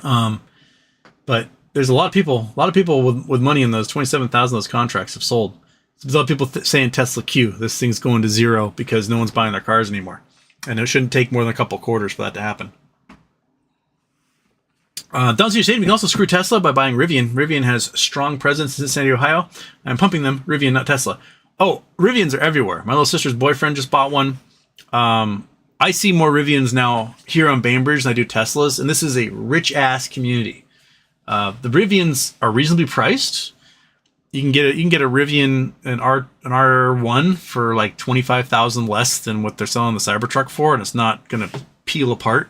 But there's a lot of people with money in those 27,000 of those contracts have sold. There's a lot of people saying Tesla Q, this thing's going to zero because no one's buying their cars anymore. And it shouldn't take more than a couple quarters for that to happen. Down to your state, we can also screw Tesla by buying Rivian. Rivian has strong presence in Cincinnati, Ohio. I'm pumping them. Rivian, not Tesla. Oh, Rivians are everywhere. My little sister's boyfriend just bought one. I see more Rivians now here on Bainbridge than I do Teslas, and this is a rich-ass community. The Rivians are reasonably priced. You can get a Rivian, an R1 for like $25,000 less than what they're selling the Cybertruck for, and it's not going to peel apart.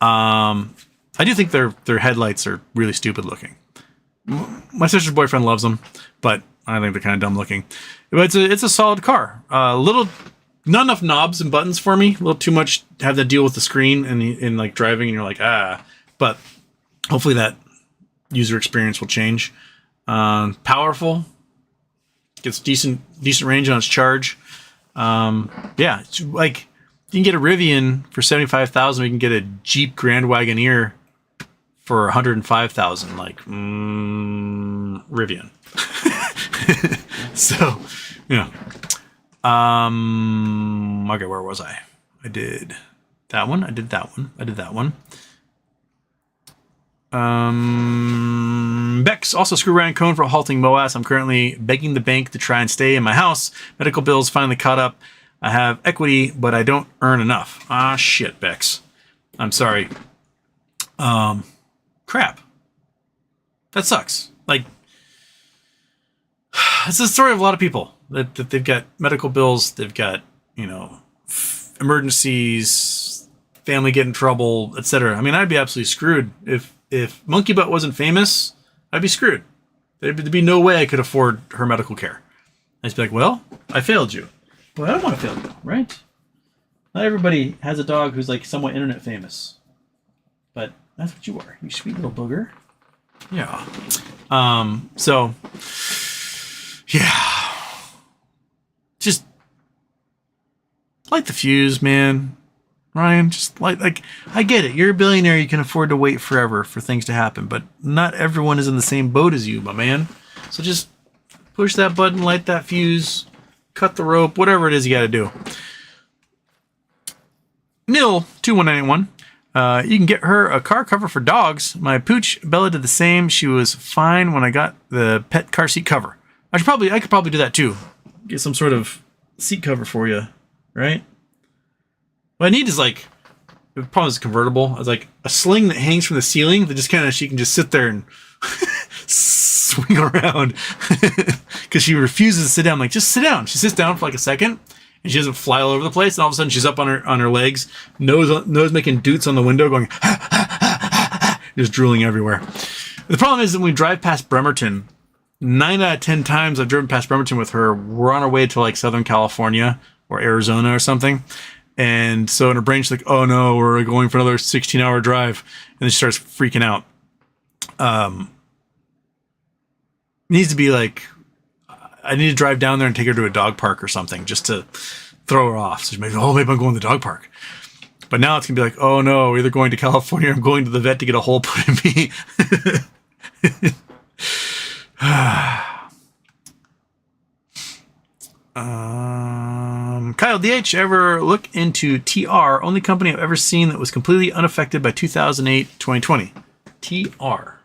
I do think their headlights are really stupid looking. My sister's boyfriend loves them, but I think they're kind of dumb looking. But it's a solid car. Not enough knobs and buttons for me. A little too much to have to deal with the screen and like driving, and you're like, ah. But hopefully that user experience will change. Powerful. Gets decent range on its charge. Yeah, it's like you can get a Rivian for $75,000. You can get a Jeep Grand Wagoneer for $105,000. Like Rivian. So, yeah. Okay, where was I? I did that one. I did that one. Bex, also screw around cone for halting MOAS. I'm currently begging the bank to try and stay in my house. Medical bills finally caught up. I have equity, but I don't earn enough. Ah, shit, Bex. I'm sorry. Crap. That sucks. Like, it's the story of a lot of people that they've got medical bills. They've got, emergencies, family get in trouble, etc. I mean, I'd be absolutely screwed if Monkey Butt wasn't famous. I'd be screwed. There'd be no way I could afford her medical care. I'd just be like, well, I failed you. Well, I don't want to fail you, right? Not everybody has a dog who's like somewhat internet famous, but that's what you are, you sweet little booger. Yeah. So, yeah. Just light the fuse, man. Ryan, just like I get it. You're a billionaire. You can afford to wait forever for things to happen, but not everyone is in the same boat as you, my man. So just push that button, light that fuse, cut the rope, whatever it is you got to do. Nil21981. You can get her a car cover for dogs. My pooch Bella did the same. She was fine when I got the pet car seat cover. I could probably do that too. Get some sort of seat cover for you, right? What I need is like, the problem is convertible. It's like a sling that hangs from the ceiling that just kind of, she can just sit there and swing around because she refuses to sit down. I'm like, just sit down. She sits down for like a second and she doesn't fly all over the place. And all of a sudden she's up on her legs, nose making doots on the window, going, just drooling everywhere. The problem is that when we drive past Bremerton, 9 out of 10 times I've driven past Bremerton with her, we're on our way to like Southern California or Arizona or something. And so in her brain, she's like, oh no, we're going for another 16-hour drive. And then she starts freaking out. Needs to be like, I need to drive down there and take her to a dog park or something just to throw her off. So maybe I'm going to the dog park. But now it's going to be like, oh no, we're either going to California or I'm going to the vet to get a hole put in me. Kyle DH, ever look into TR? Only company I've ever seen that was completely unaffected by 2008-2020. TR.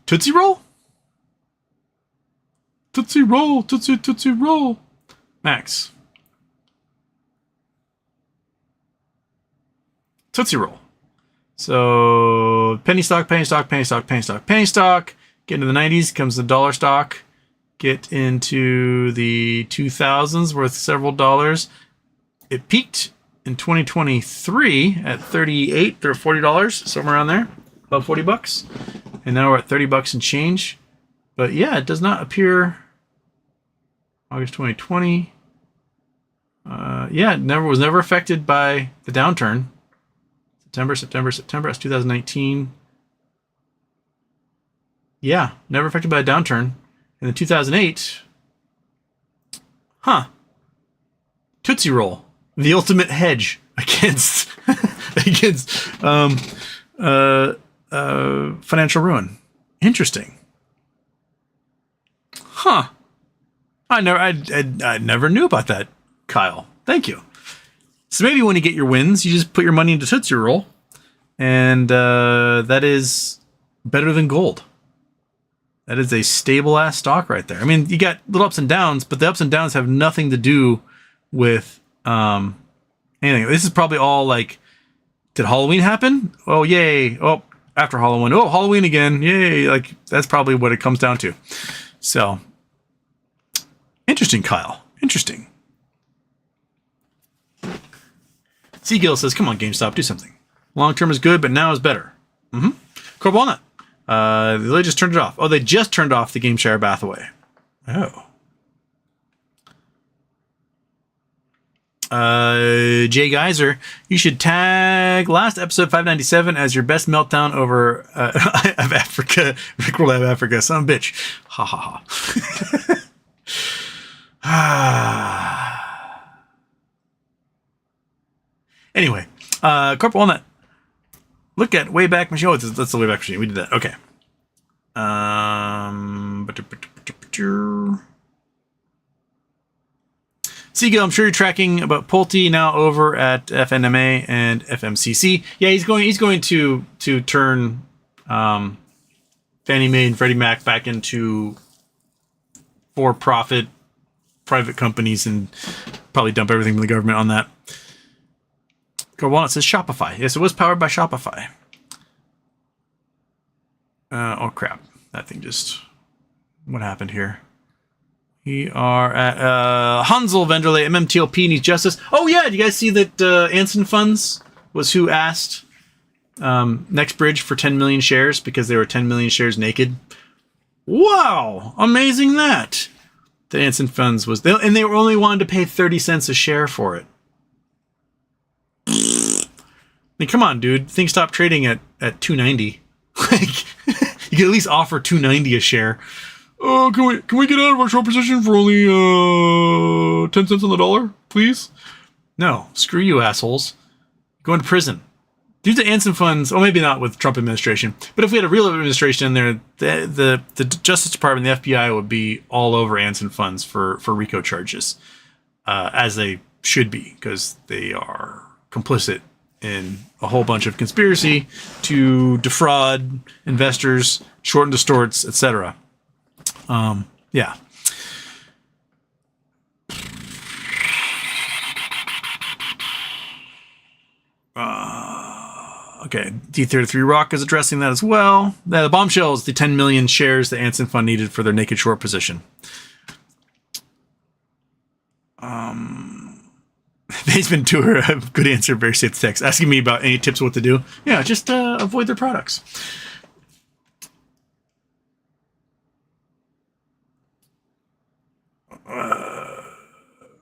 Tootsie Roll? Tootsie Roll, Tootsie Roll. Max. Tootsie Roll. So penny stock. Get into the 90s, comes the dollar stock. Get into the 2000s, worth several dollars. It peaked in 2023 at $38 or $40, somewhere around there, about $40, and now we're at $30 and change. But yeah, it does not appear. August 2020. Yeah, it was never affected by the downturn. September. That's 2019. Yeah, never affected by a downturn. And in 2008, Tootsie Roll, the ultimate hedge against financial ruin. Interesting. Huh. I never knew about that, Kyle. Thank you. So maybe when you get your wins, you just put your money into Tootsie Roll, and that is better than gold. That is a stable ass stock right there. I mean, you got little ups and downs, but the ups and downs have nothing to do with anything. This is probably all like, did Halloween happen? Oh, yay. Oh, after Halloween. Oh, Halloween again. Yay. Like, that's probably what it comes down to. So, interesting, Kyle. Interesting. Seagill says, come on, GameStop, do something. Long term is good, but now is better. Corp Walnut. They just turned it off. Oh, they just turned off the Game Share Bath away. Oh. Jay Geyser, you should tag last episode 597 as your best meltdown over of Africa. Rickroll of Africa. Son of a bitch. Ha ha ha. Anyway, Corp Walnut. Look at Wayback Machine. Oh, that's the Wayback Machine. We did that. Okay. Seagull, I'm sure you're tracking about Pulte now over at FNMA and FMCC. Yeah, he's going to turn Fannie Mae and Freddie Mac back into for-profit private companies and probably dump everything from the government on that. Walnut says Shopify. Yes, it was powered by Shopify. Oh crap! That thing just. What happened here? We are at Hansel Venderle, MMTLP needs justice. Oh yeah, do you guys see that Anson Funds was who asked Next Bridge for 10 million shares because they were 10 million shares naked? Wow, amazing that. The Anson Funds was, and they were only wanted to pay 30 cents a share for it. I mean, come on, dude. Things stop trading at $2.90. Like, you can at least offer $2.90 a share. Oh, can we get out of our short position for only 10 cents on the dollar, please? No, screw you, assholes. Going to prison. Due to Anson Funds, well, maybe not with Trump administration, but if we had a real administration in there, the Justice Department, the FBI would be all over Anson Funds for RICO charges, as they should be, because they are complicit in a whole bunch of conspiracy to defraud investors, short and distorts, etc. Yeah. Okay, D33 Rock is addressing that as well. The bombshell is the 10 million shares the Anson Fund needed for their naked short position. Basement Tour, a good answer, very safe text. Asking me about any tips what to do. Yeah, just avoid their products.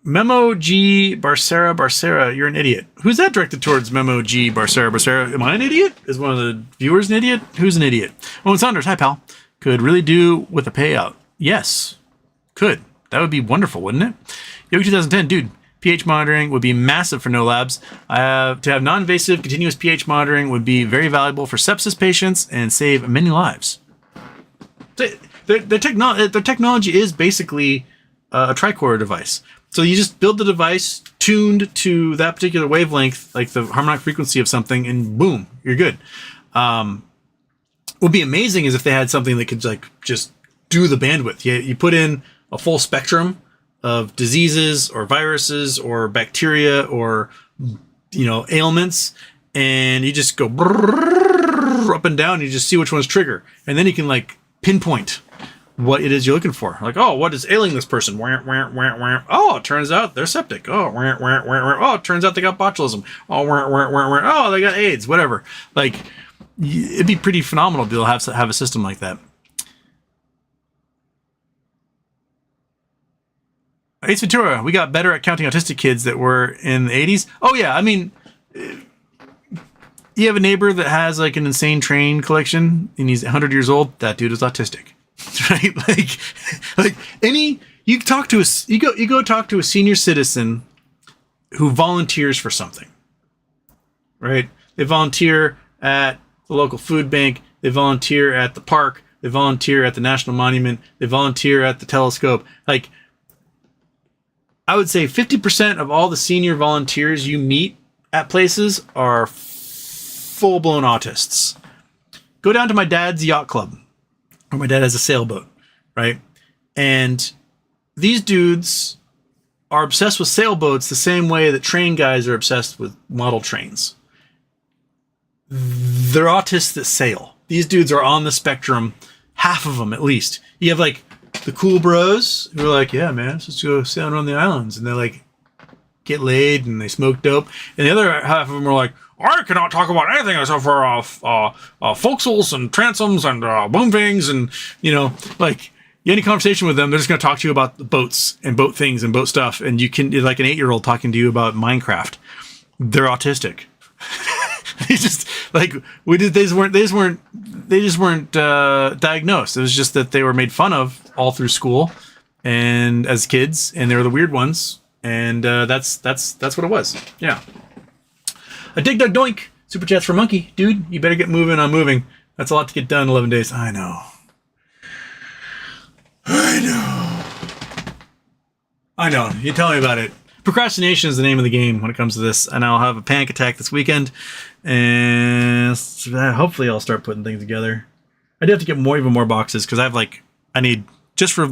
Memo G Barcera, you're an idiot. Who's that directed towards? Memo G Barcera? Am I an idiot? Is one of the viewers an idiot? Who's an idiot? Owen Saunders, hi pal. Could really do with a payout. Yes, could. That would be wonderful, wouldn't it? Yogi 2010, dude. pH monitoring would be massive for no labs. To have non-invasive continuous pH monitoring would be very valuable for sepsis patients and save many lives. The technology is basically a tricorder device. So you just build the device tuned to that particular wavelength, like the harmonic frequency of something, and boom, you're good. What would be amazing is if they had something that could like just do the bandwidth. You put in a full spectrum of diseases or viruses or bacteria or ailments, and you just go up and down. And you just see which ones trigger, and then you can like pinpoint what it is you're looking for. Like, oh, what is ailing this person? Oh, it turns out they're septic. Oh, oh, it turns out they got botulism. Oh, oh, they got AIDS. Whatever. Like, it'd be pretty phenomenal to have a system like that. Ace Ventura, we got better at counting autistic kids that were in the 80s. Oh, yeah. I mean, you have a neighbor that has like an insane train collection and he's 100 years old. That dude is autistic. Right? Like you talk to you go talk to a senior citizen who volunteers for something, right? They volunteer at the local food bank. They volunteer at the park. They volunteer at the National Monument. They volunteer at the telescope. Like, I would say 50% of all the senior volunteers you meet at places are full-blown autists. Go down to my dad's yacht club. Or my dad has a sailboat, right? And these dudes are obsessed with sailboats the same way that train guys are obsessed with model trains. They're autists that sail. These dudes are on the spectrum, half of them at least. You have like the cool bros who are like, yeah, man, let's just go sailing around the islands. And they like get laid and they smoke dope. And the other half of them are like, I cannot talk about anything except for forecastles and transoms and boomvings and, you know, like any conversation with them, they're just going to talk to you about weats and boat things and boat stuff. And you can, like an 8-year-old talking to you about Minecraft. They're autistic. They just like they just weren't diagnosed. It was just that they were made fun of all through school and as kids, and they were the weird ones. And that's what it was. Yeah. A dig dug doink. Super chats for Monkey. Dude, you better get moving on moving. That's a lot to get done in 11 days. I know. You tell me about it. Procrastination is the name of the game when it comes to this. And I'll have a panic attack this weekend. And hopefully I'll start putting things together. I do have to get even more boxes because I need so I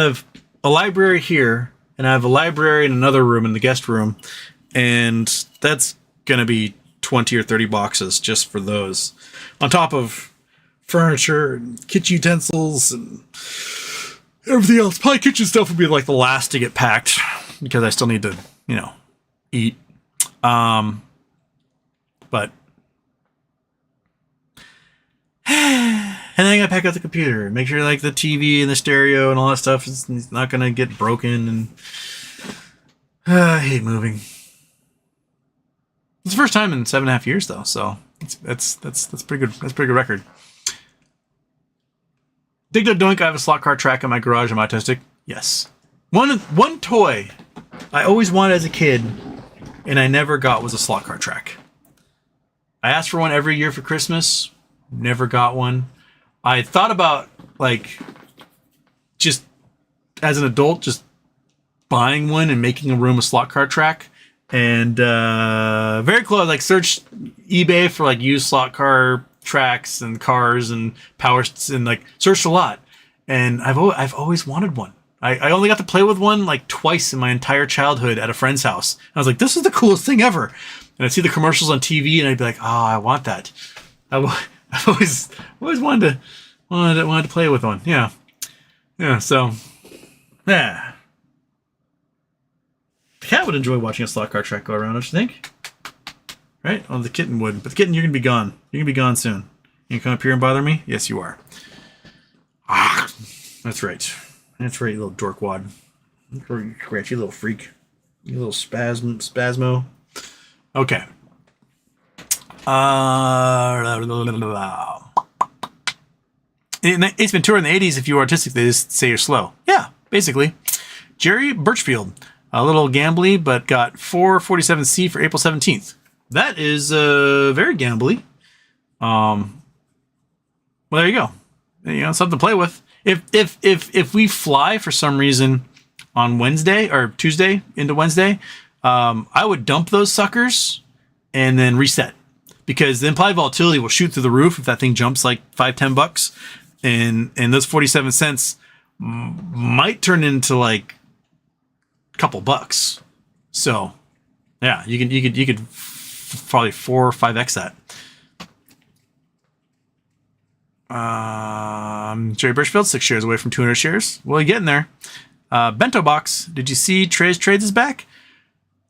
have a library here and I have a library in another room in the guest room. And that's going to be 20 or 30 boxes just for those. On top of furniture and kitchen utensils and everything else. Probably kitchen stuff would be like the last to get packed because I still need to, eat. But and then I gotta pack out the computer and make sure like the TV and the stereo and all that stuff is not gonna get broken. And I hate moving. It's the first time in 7.5 years though, so that's pretty good. That's a pretty good record. Dig Dug Doink, I have a slot car track in my garage. I'm autistic. Yes. One toy I always wanted as a kid and I never got was a slot car track. I asked for one every year for Christmas. Never got one. I thought about just as an adult, just buying one and making a room a slot car track. And very close, searched eBay for used slot car tracks and cars and powers and searched a lot. And I've always wanted one. I only got to play with one twice in my entire childhood at a friend's house. And I was like, this is the coolest thing ever. And I'd see the commercials on TV and I'd be like, oh, I want that. I've always wanted to play with one. Yeah. So yeah. The cat would enjoy watching a slot car track go around, don't you think? Right? Well, the kitten would. But the kitten, you're going to be gone. You're going to be gone soon. You can come up here and bother me? Yes, you are. Ah, that's right. That's right, you little dorkwad. Scratchy little freak. You little spasmo. Okay. In Ace Ventura in the 80s, if you were autistic, they just say you're slow. Yeah, basically. Jerry Birchfield. A little gambly, but got 447C for April 17th. That is very gambly. Well, there you go. Something to play with. If we fly for some reason on Wednesday or Tuesday into Wednesday, I would dump those suckers and then reset, because the implied volatility will shoot through the roof if that thing jumps $5-10, and those 47 cents might turn into a couple bucks. So yeah, you could probably 4 or 5x that. Jerry Birchfield, 6 shares away from 200 shares. Well, you're getting there. Bento Box, did you see Trey's Trades is back?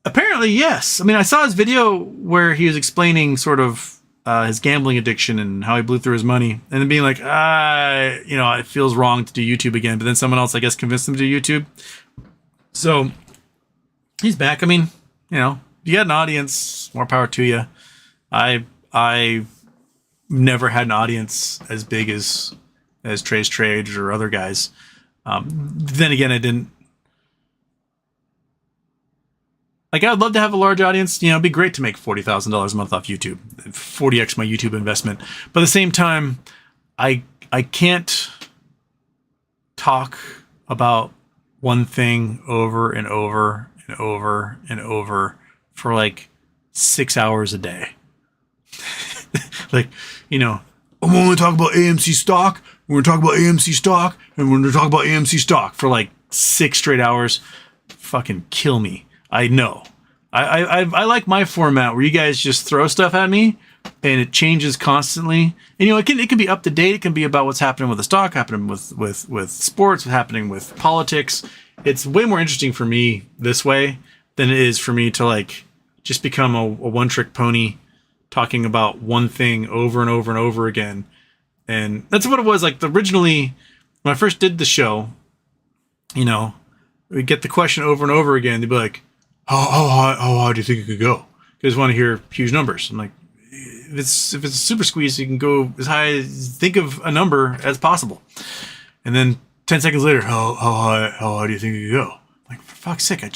Apparently, yes. I mean, I saw his video where he was explaining sort of his gambling addiction and how he blew through his money, and then being like, it feels wrong to do YouTube again. But then someone else, I guess, convinced him to do YouTube. So he's back. I mean, you got an audience, more power to you. I never had an audience as big as Trey's Trades or other guys. Then again, I didn't. Like, I would love to have a large audience. It'd be great to make $40,000 a month off YouTube, 40x my YouTube investment. But at the same time, I can't talk about one thing over and over and over and over for like 6 hours a day. Like, I'm only talking about AMC stock. We're going to talk about AMC stock, and we're going to talk about AMC stock for like 6 straight hours. Fucking kill me. I know. I like my format where you guys just throw stuff at me and it changes constantly. And it can be up to date. It can be about what's happening with the stock, happening with sports, what's happening with politics. It's way more interesting for me this way than it is for me to like just become a one-trick pony talking about one thing over and over and over again. And that's what it was. Like, originally, when I first did the show, we get the question over and over again. They'd be like, how high do you think it could go? Because I want to hear huge numbers. I'm like, if it's a super squeeze, you can go as high as, think of a number as possible. And then 10 seconds later, how high do you think it could go? Like, for fuck's sake, hey,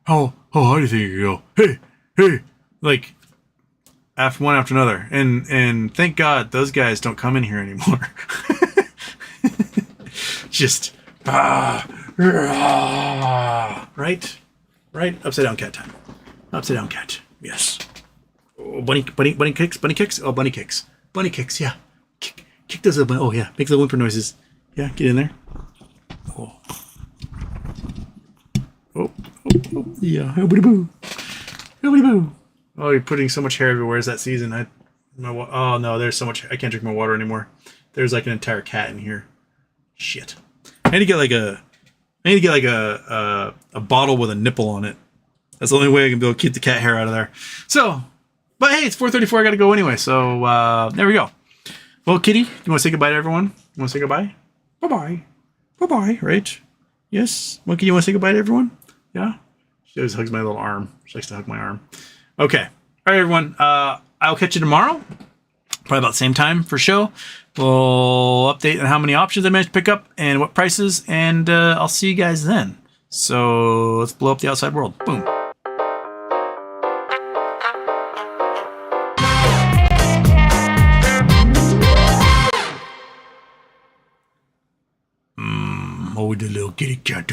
how high do you think it could go? Hey, like, one after another. And thank God those guys don't come in here anymore. Just, right? Upside down cat time. Upside down cat. Yes. Oh, bunny kicks. Oh, bunny kicks. Yeah. Kick those little. Oh, yeah. Make the whimper noises. Yeah. Get in there. Oh. Yeah. Boo. Oh, you're putting so much hair everywhere. Is that season? Oh no, there's so much. I can't drink my water anymore. There's like an entire cat in here. Shit. I need to get like a bottle with a nipple on it. That's the only way I can be able to keep the cat hair out of there. So, but hey, it's 4:34. I got to go anyway. So there we go. Well, Kitty, you want to say goodbye to everyone? You want to say goodbye? Bye-bye. Right? Yes. Monkey, you want to say goodbye to everyone? Yeah. She always hugs my little arm. She likes to hug my arm. Okay. All right, everyone. I'll catch you tomorrow. Probably about the same time for show. We'll update on how many options I managed to pick up and what prices, and I'll see you guys then. So let's blow up the outside world. Boom. Oh, the little kitty cat.